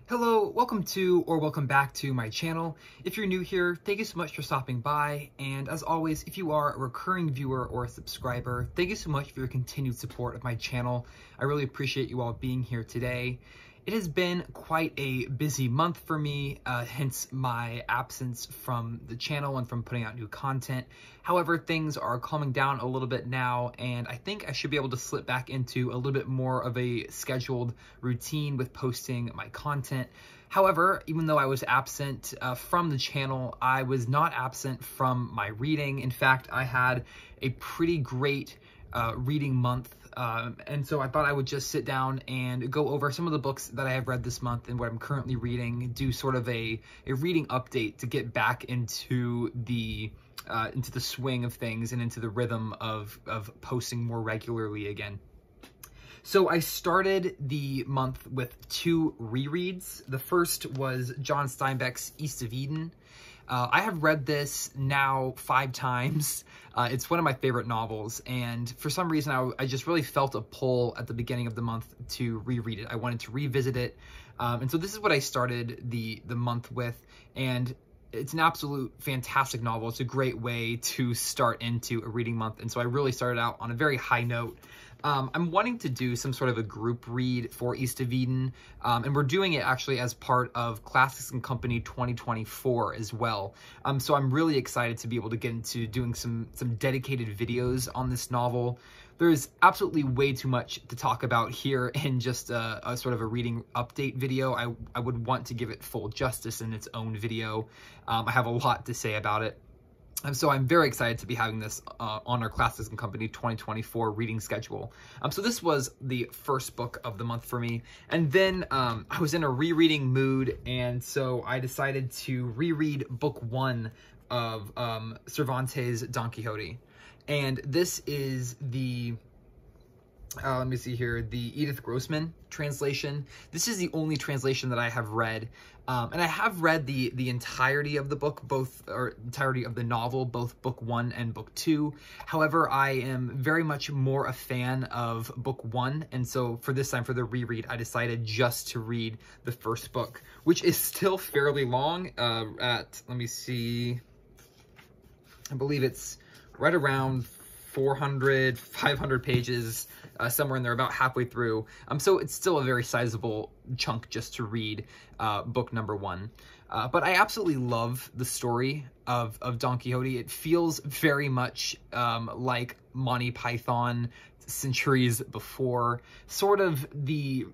Hello, welcome to or welcome back to my channel. If you're new here, thank you so much for stopping by. And as always, if you are a recurring viewer or a subscriber, thank you so much for your continued support of my channel. I really appreciate you all being here today. It has been quite a busy month for me, hence my absence from the channel and from putting out new content. However, things are calming down a little bit now, and I think I should be able to slip back into a little bit more of a scheduled routine with posting my content. However, even though I was absent from the channel, I was not absent from my reading. In fact, I had a pretty great reading month. And so I thought I would just sit down and go over some of the books that I have read this month and what I'm currently reading, do sort of a reading update to get back into the swing of things and into the rhythm of posting more regularly again. So I started the month with two rereads. The first was John Steinbeck's East of Eden. I have read this now 5 times. It's one of my favorite novels, and for some reason I just really felt a pull at the beginning of the month to reread it. I wanted to revisit it, and so this is what I started the month with, and it's an absolute fantastic novel. It's a great way to start into a reading month, and so I really started out on a very high note. I'm wanting to do some sort of a group read for East of Eden, and we're doing it actually as part of Classics and Company 2024 as well. So I'm really excited to be able to get into doing some dedicated videos on this novel. There's absolutely way too much to talk about here in just a sort of a reading update video. I would want to give it full justice in its own video. I have a lot to say about it. So I'm very excited to be having this on our Classics and Company 2024 reading schedule. So this was the first book of the month for me. And then I was in a rereading mood, and so I decided to reread book 1 of Cervantes' Don Quixote. And this is the let me see here, the Edith Grossman translation. This is the only translation that I have read. And I have read the entirety of the book, entirety of the novel, both book 1 and book 2. However, I am very much more a fan of book 1. And so for this time, for the reread, I decided just to read the first book, which is still fairly long let me see, I believe it's right around 400, 500 pages, somewhere in there, about halfway through. So it's still a very sizable chunk just to read book number 1. But I absolutely love the story of Don Quixote. It feels very much like Monty Python centuries before. Sort of the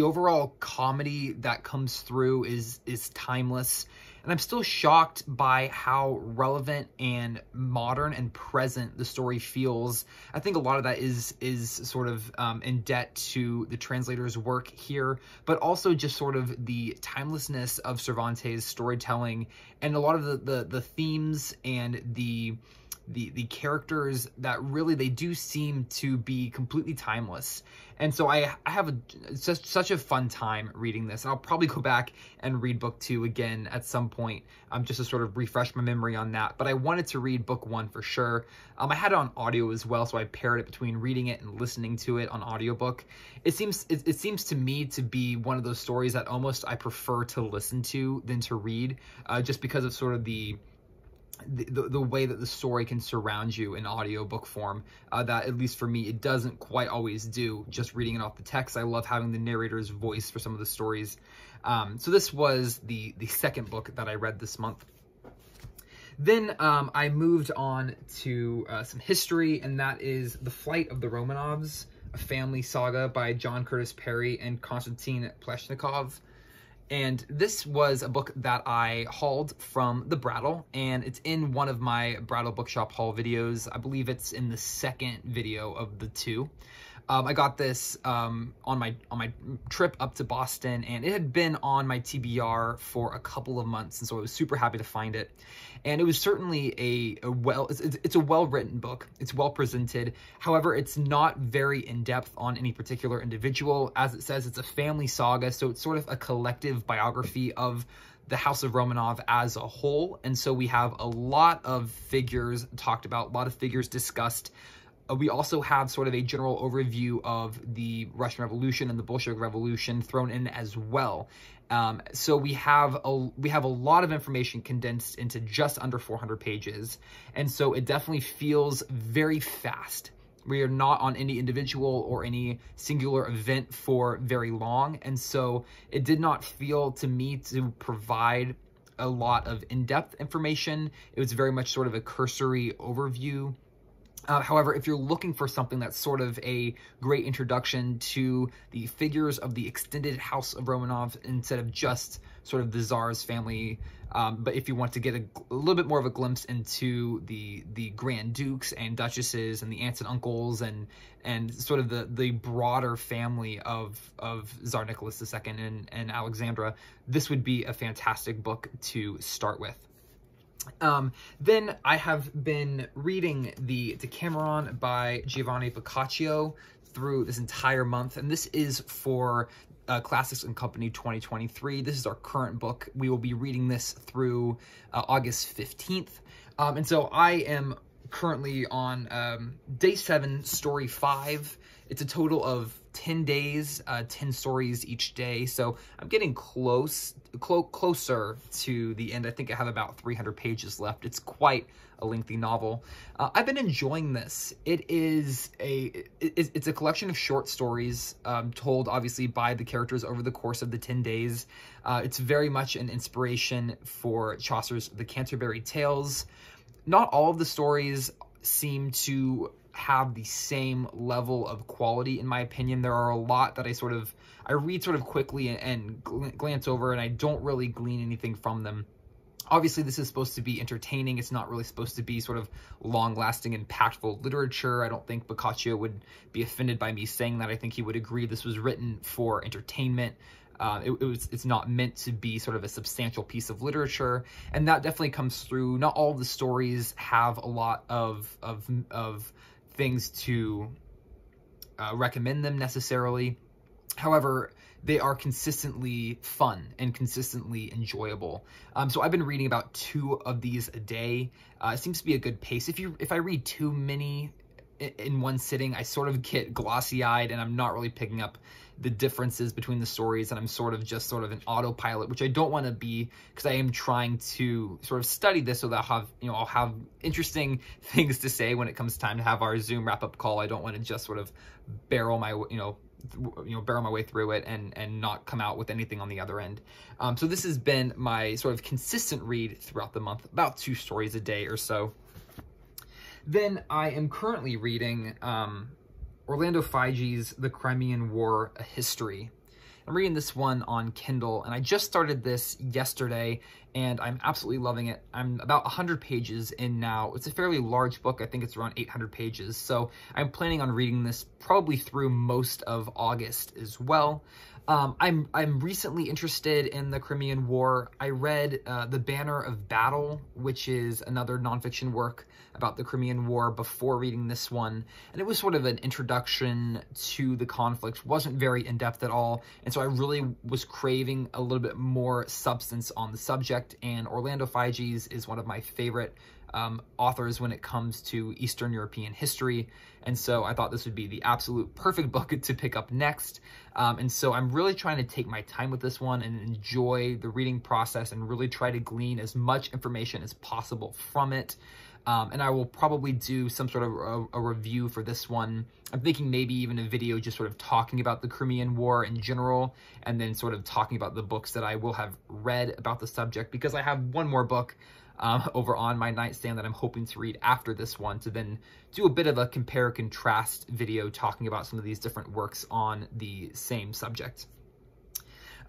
overall comedy that comes through is timeless. And I'm still shocked by how relevant and modern and present the story feels. I think a lot of that is sort of in debt to the translator's work here, but also just sort of the timelessness of Cervantes' storytelling and a lot of the themes and the characters that really, they do seem to be completely timeless. And so I have such a fun time reading this. I'll probably go back and read book 2 again at some point, just to sort of refresh my memory on that. But I wanted to read book 1 for sure. I had it on audio as well, so I paired it between reading it and listening to it on audiobook. It seems to me to be one of those stories that almost I prefer to listen to than to read, just because of sort of the way that the story can surround you in audiobook form, that at least for me, it doesn't quite always do just reading it off the text. I love having the narrator's voice for some of the stories. So this was the second book that I read this month. Then I moved on to some history, and that is The Flight of the Romanovs, a family saga by John Curtis Perry and Konstantin Pleshnikov. And this was a book that I hauled from the Brattle, and it's in one of my Brattle Bookshop haul videos. I believe it's in the second video of the 2. I got this on my trip up to Boston, and it had been on my TBR for a couple of months, and so I was super happy to find it. And it was certainly it's a well-written book. It's well presented. However, it's not very in-depth on any particular individual. As it says, it's a family saga, so it's sort of a collective biography of the House of Romanov as a whole. And so we have a lot of figures talked about, a lot of figures discussed. We also have sort of a general overview of the Russian Revolution and the Bolshevik Revolution thrown in as well. So we have a lot of information condensed into just under 400 pages. And so it definitely feels very fast. We are not on any individual or any singular event for very long. And so it did not feel to me to provide a lot of in-depth information. It was very much sort of a cursory overview. However, if you're looking for something that's sort of a great introduction to the figures of the extended House of Romanov instead of just sort of the Tsar's family, but if you want to get a little bit more of a glimpse into the Grand Dukes and Duchesses and the aunts and uncles and sort of the broader family of Tsar Nicholas II and Alexandra, this would be a fantastic book to start with. Then I have been reading the Decameron by Giovanni Boccaccio through this entire month, and this is for Classics and Company 2023. This is our current book. We will be reading this through August 15th. And so I am currently on day 7, story 5. It's a total of 10 days, 10 stories each day. So I'm getting closer to the end. I think I have about 300 pages left. It's quite a lengthy novel. I've been enjoying this. It's a collection of short stories told obviously by the characters over the course of the 10 days. It's very much an inspiration for Chaucer's The Canterbury Tales. Not all of the stories seem to have the same level of quality, in my opinion. There are a lot that I read sort of quickly and glance over, and I don't really glean anything from them. Obviously, this is supposed to be entertaining. It's not really supposed to be sort of long-lasting, impactful literature. I don't think Boccaccio would be offended by me saying that. I think he would agree this was written for entertainment. It's not meant to be sort of a substantial piece of literature, and that definitely comes through. Not all of the stories have a lot of things to recommend them necessarily. However, they are consistently fun and consistently enjoyable. So I've been reading about 2 of these a day. It seems to be a good pace. If I read too many in one sitting, I sort of get glossy-eyed and I'm not really picking up the differences between the stories, and I'm sort of an autopilot, which I don't want to be, because I am trying to sort of study this so that I'll have interesting things to say when it comes time to have our Zoom wrap-up call. I don't want to just sort of barrel my way through it and not come out with anything on the other end. So this has been my sort of consistent read throughout the month, about 2 stories a day or so. Then I am currently reading Orlando Fige's The Crimean War, A History. I'm reading this one on Kindle, and I just started this yesterday, and I'm absolutely loving it. I'm about 100 pages in now. It's a fairly large book. I think it's around 800 pages, so I'm planning on reading this probably through most of August as well. I'm recently interested in the Crimean War. I read The Banner of Battle, which is another nonfiction work about the Crimean War, before reading this one, and it was sort of an introduction to the conflict. Wasn't very in-depth at all, and so I really was craving a little bit more substance on the subject, and Orlando Fige's is one of my favorite authors when it comes to Eastern European history, and so I thought this would be the absolute perfect book to pick up next. And so I'm really trying to take my time with this one and enjoy the reading process and really try to glean as much information as possible from it. And I will probably do some sort of a review for this one. I'm thinking maybe even a video just sort of talking about the Crimean War in general, and then sort of talking about the books that I will have read about the subject, because I have one more book over on my nightstand that I'm hoping to read after this one, to then do a bit of a compare contrast video talking about some of these different works on the same subject.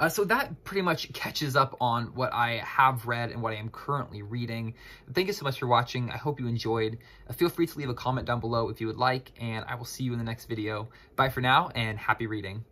So that pretty much catches up on what I have read and what I am currently reading. Thank you so much for watching. I hope you enjoyed. Feel free to leave a comment down below if you would like, and I will see you in the next video. Bye for now, and happy reading.